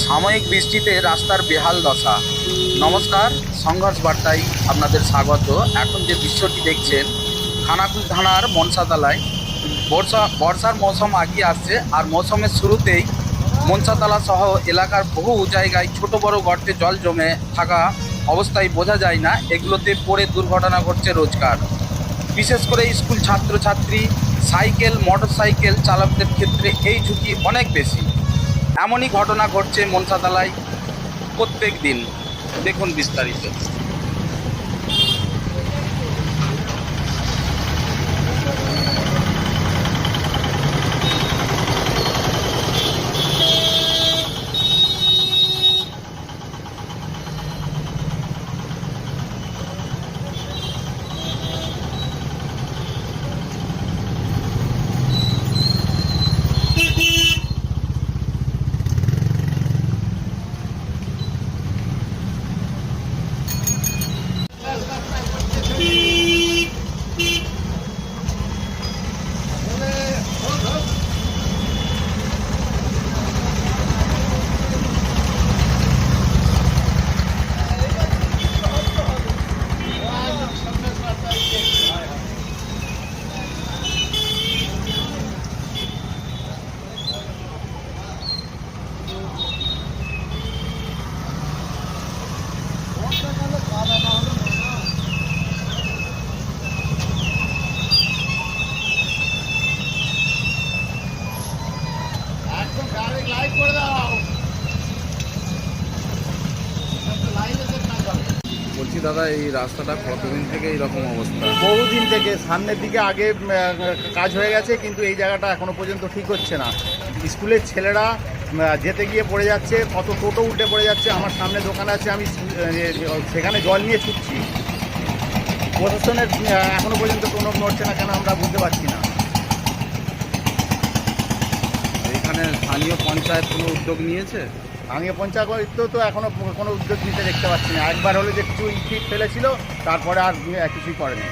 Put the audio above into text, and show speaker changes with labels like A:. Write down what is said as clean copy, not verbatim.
A: সাময়িক বৃষ্টিতে রাস্তার বেহাল দশা। নমস্কার, সংঘর্ষ বার্তায় আপনাদের স্বাগত। এখন যে দৃশ্যটি দেখছেন, খানাকুল থানার মনসাতলায় বর্ষার মৌসুম আগিয়ে আসছে, আর মৌসুমের শুরুতেই মনসাতলা সহ এলাকার বহু জায়গায় ছোট বড় গর্তে জল জমে থাকা অবস্থায় বোঝা যায় না, এগুলোতে পড়ে দুর্ঘটনা ঘটছে রোজগার। বিশেষ করে স্কুল ছাত্রছাত্রী, সাইকেল, মোটরসাইকেল চালকদের ক্ষেত্রে এই ঝুঁকি অনেক বেশি। এমনই ঘটনা ঘটছে মনসাতলায় প্রত্যেক দিন। দেখুন বিস্তারিত। বলছি দাদা, এই রাস্তাটা কতদিন থেকে এইরকম অবস্থা?
B: বহুদিন থেকে। সামনের দিকে আগে কাজ হয়ে গেছে, কিন্তু এই জায়গাটা এখনো পর্যন্ত ঠিক হচ্ছে না। স্কুলের ছেলেরা যেতে গিয়ে পড়ে যাচ্ছে, কত টোটো উল্টে পড়ে যাচ্ছে। আমার সামনে দোকান আছে, আমি সেখানে জল নিয়ে ছুটছি। প্রশাসনের এখনো পর্যন্ত কোনো নড়ছে না, কেন আমরা বুঝতে পারছি না।
A: এখানে স্থানীয় পঞ্চায়েত কোনো উদ্যোগ নিয়েছে?
B: স্থানীয় পঞ্চায়েত তো এখনো কোনো উদ্যোগ নিতে দেখতে পাচ্ছি না। একবার হলে যে কিছু ইট ফেলেছিল, তারপরে আর কিছুই করেনি।